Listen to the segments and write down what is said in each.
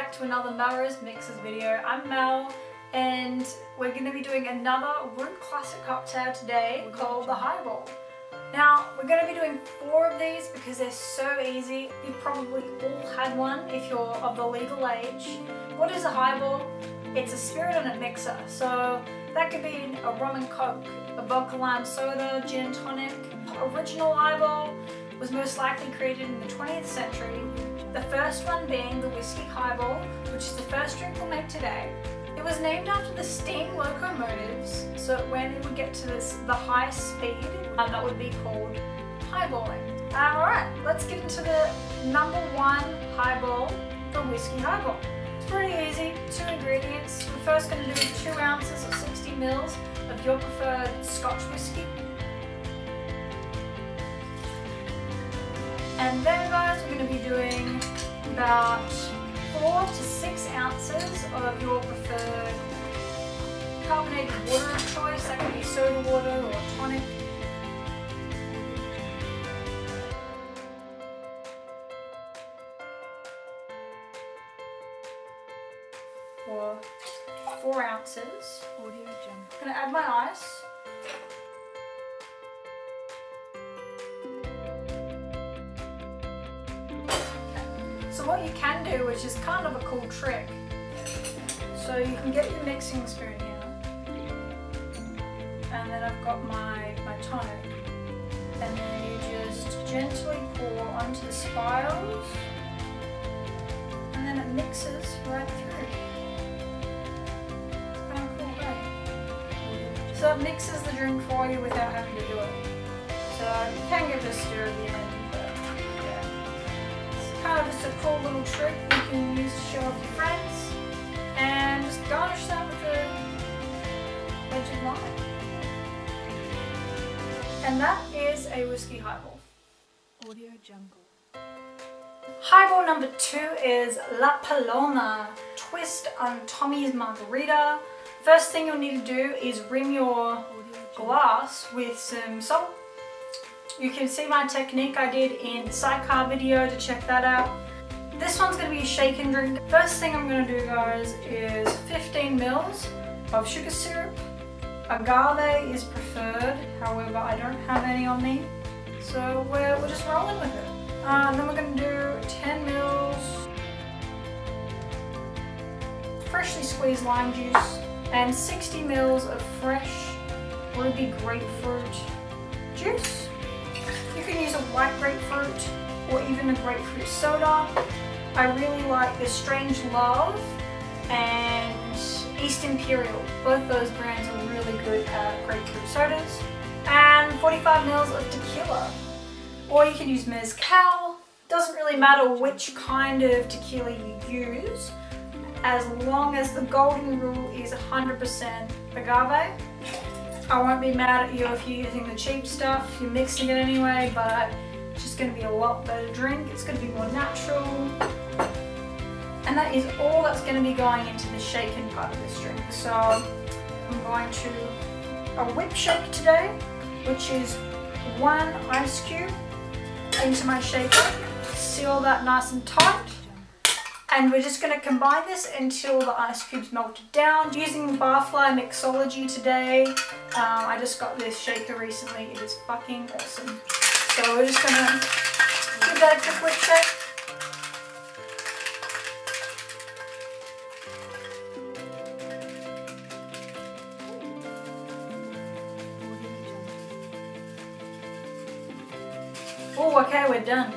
back to another Mel Rose Mixers video. I'm Mel and we're going to be doing another room classic cocktail today called the Highball. Now we're going to be doing 4 of these because they're so easy. You've probably all had one if you're of the legal age. What is a highball? It's a spirit and a mixer. So that could be a rum and coke, a vodka lime soda, gin and tonic. Original highball was most likely created in the 20th century. The first one being the Whiskey Highball, which is the first drink we'll make today. It was named after the steam locomotives, so when it would get to the highest speed, that would be called highballing. Alright, let's get into the number 1 highball, the Whiskey Highball. It's pretty easy, 2 ingredients. We're first going to do 2 ounces of 60 ml of your preferred Scotch whiskey. And then guys, we're going to be doing about 4 to 6 ounces of your preferred carbonated water of choice. That could be soda water or tonic. Or 4 ounces. I'm going to add my ice. So what you can do, which is kind of a cool trick, so you can get your mixing spoon here, and then I've got my tonic, and then you just gently pour onto the spirals, and then it mixes right through. It's kind of cool, right? So it mixes the drink for you without having to do it. So you can give it a stir at the end. Kind of just a cool little trick you can use to show off your friends, and just garnish that with a wedge of lime. And that is a Whiskey Highball. Audio Jungle. Highball number 2 is La Paloma. Twist on Tommy's margarita. First thing you'll need to do is rim your glass with some salt. You can see my technique I did in the sidecar video to check that out. This one's going to be a shake and drink. First thing I'm going to do guys is 15 ml of sugar syrup. Agave is preferred, however I don't have any on me, so we're just rolling with it. Then we're going to do 10 ml freshly squeezed lime juice and 60 ml of fresh ruby grapefruit juice. You can use a white grapefruit or even a grapefruit soda. I really like the Strange Love and East Imperial. Both those brands are really good at grapefruit sodas. And 45 ml of tequila. Or you can use mezcal. Doesn't really matter which kind of tequila you use, as long as the golden rule is 100% agave. I won't be mad at you if you're using the cheap stuff, you're mixing it anyway, but it's just going to be a lot better drink. It's going to be more natural. And that is all that's going to be going into the shaken part of this drink. So I'm going to a whip shake today, which is 1 ice cube into my shaker. Seal that nice and tight. And we're just going to combine this until the ice cubes melted down. Using Barfly Mixology today. I just got this shaker recently. It is fucking awesome. So we're just going to give that a quick whip shake. Oh, okay, we're done.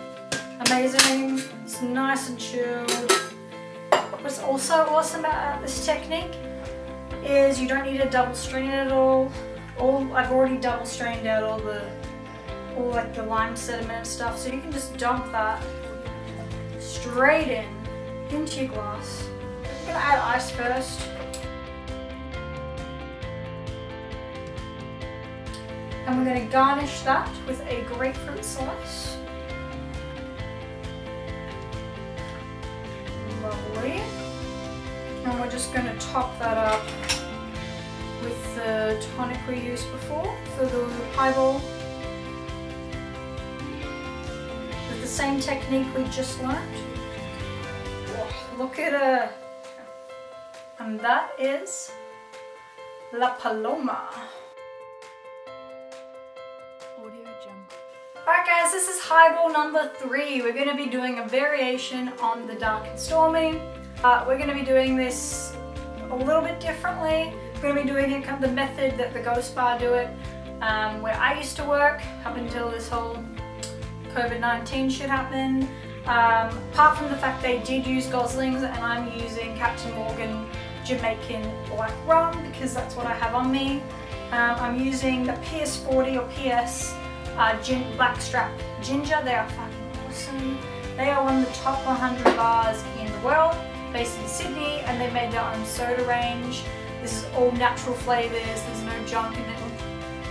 Amazing. It's nice and chilled. What's also awesome about this technique is you don't need to double strain it at all. I've already double strained out all like the lime sediment and stuff, so you can just dump that straight into your glass. I'm gonna add ice first. And we're gonna garnish that with a grapefruit slice. Lovely. And we're just going to top that up with the tonic we used before for the highball. With the same technique we just learned. Oh, Look at her. And that is La Paloma. Audio Jungle. Alright guys, this is highball number 3. We're going to be doing a variation on the Duncan Stormy. We're going to be doing this a little bit differently. We're going to be doing it kind of the method that the Ghost Bar do it, where I used to work up until this whole COVID-19 shit happened. Apart from the fact they did use Goslings, and I'm using Captain Morgan Jamaican Black Rum because that's what I have on me. I'm using the PS40 or PS Blackstrap Ginger. They are fucking awesome. They are one of the top 100 bars in the world, based in Sydney, and they made their own soda range. This is all natural flavors, there's no junk in it.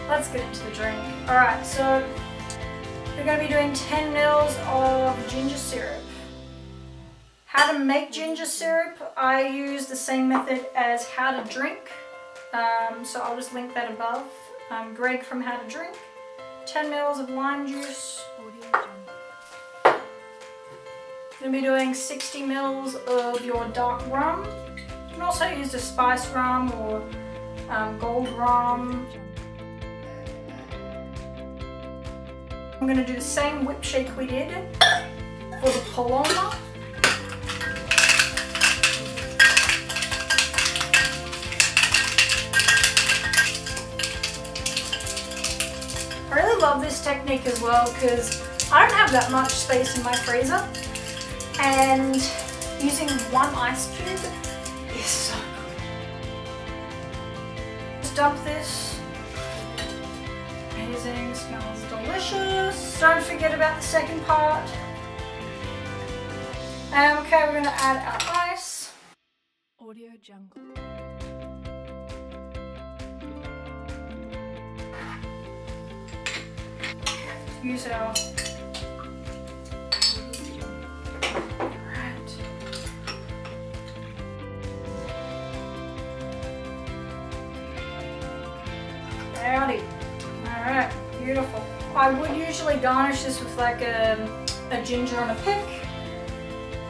Let's get into the drink. Alright, so we're going to be doing 10 mils of ginger syrup. How to make ginger syrup, I use the same method as how to drink. So I'll just link that above. Greg from How to Drink. 10 mils of lime juice. Audio Jungle. Going to be doing 60 mils of your dark rum. You can also use the spice rum or gold rum. I'm going to do the same whip shake we did for the Paloma. I really love this technique as well because I don't have that much space in my freezer, and using one ice cube is so good. Just dump this. Amazing, smells delicious. Don't forget about the second part. Okay, we're going to add our ice. Audio Jungle. Use our howdy. Alright, beautiful. I would usually garnish this with like a ginger on a pick.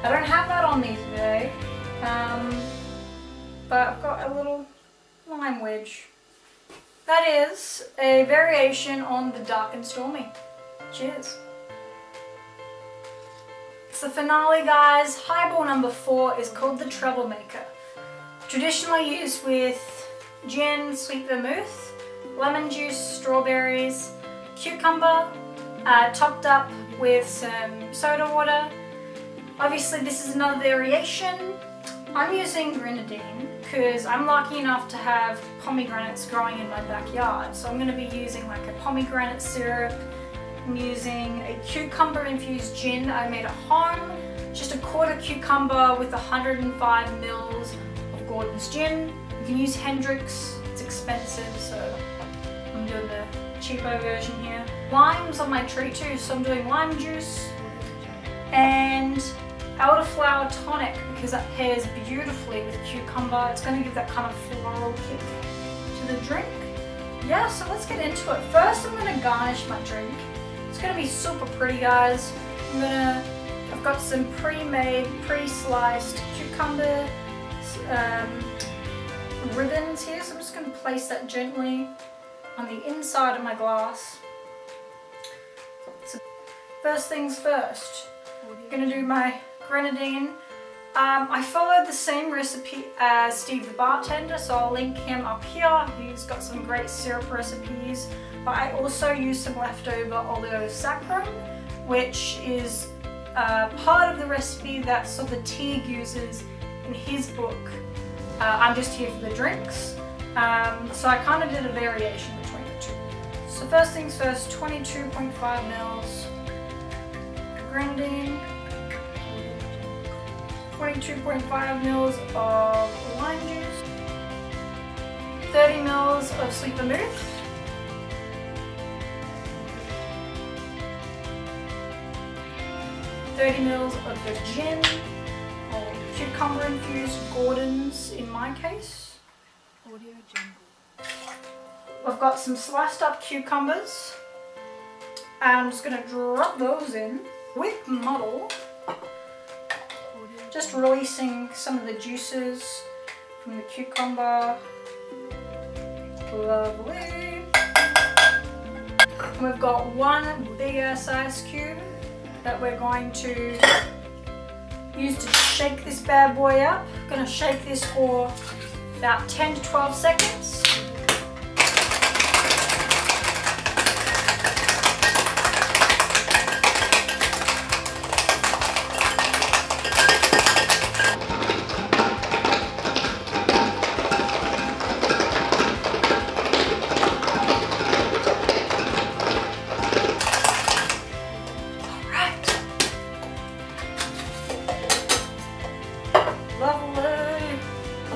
I don't have that on me today, but I've got a little lime wedge. That is a variation on the Duncan Stormy. Cheers. It's the finale, guys. Highball number 4 is called the Troublemaker. Traditionally used with gin, sweet vermouth, lemon juice, strawberries, cucumber, topped up with some soda water. Obviously this is another variation. I'm using grenadine because I'm lucky enough to have pomegranates growing in my backyard. So I'm going to be using like a pomegranate syrup. I'm using a cucumber infused gin I made at home. Just a quarter cucumber with 105 mils of Gordon's gin. You can use Hendrick's, it's expensive, so I'm doing the cheapo version here. Lime's on my tree too, so I'm doing lime juice and elderflower tonic because that pairs beautifully with cucumber. It's going to give that kind of floral kick to the drink. Yeah, so let's get into it. First I'm going to garnish my drink. It's going to be super pretty, guys. I've got some pre-made, pre-sliced cucumber ribbons here, so I'm just going to place that gently on the inside of my glass. So first things first, I'm going to do my grenadine. I followed the same recipe as Steve the bartender, so I'll link him up here. He's got some great syrup recipes, but I also used some leftover oleo saccharum, which is part of the recipe that Sopher Teague uses in his book. I'm just here for the drinks, so I kind of did a variation between the two. So first things first, 22.5 mils grenadine, 22.5 mils of lime juice, 30 mils of sweet vermouth, 30 mils of the gin, or cucumber infused Gordon's in my case. Audio Jungle. I've got some sliced up cucumbers, and I'm just going to drop those in with muddle. Audio just releasing some of the juices from the cucumber. Lovely. And we've got one big ass ice cube that we're going to use to shake this bad boy up. I'm going to shake this for about 10 to 12 seconds.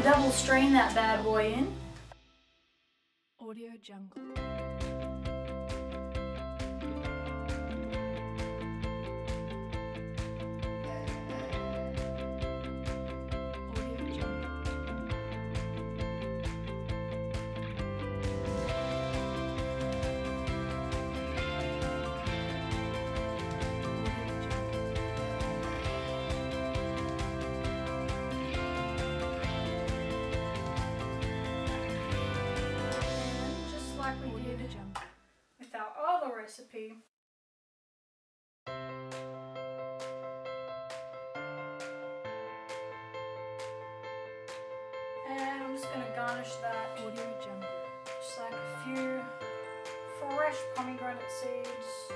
Double strain that bad boy in. Audio Jungle. With our other recipe. And I'm just going to garnish that Audio Jungle. just like a few fresh pomegranate seeds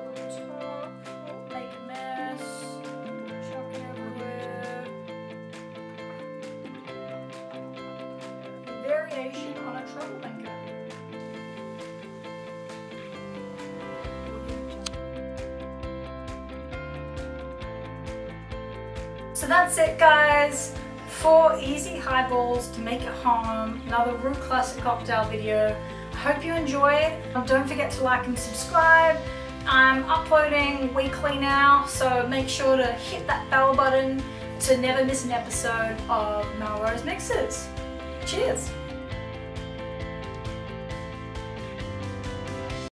on top. Make a mess, chuck it everywhere. Variation on a troublemaker. So that's it, guys. 4 easy highballs to make at home. Another real classic cocktail video. I hope you enjoy it. Don't forget to like and subscribe. I'm uploading weekly now, so make sure to hit that bell button to never miss an episode of Mel Rose Mixers. Cheers!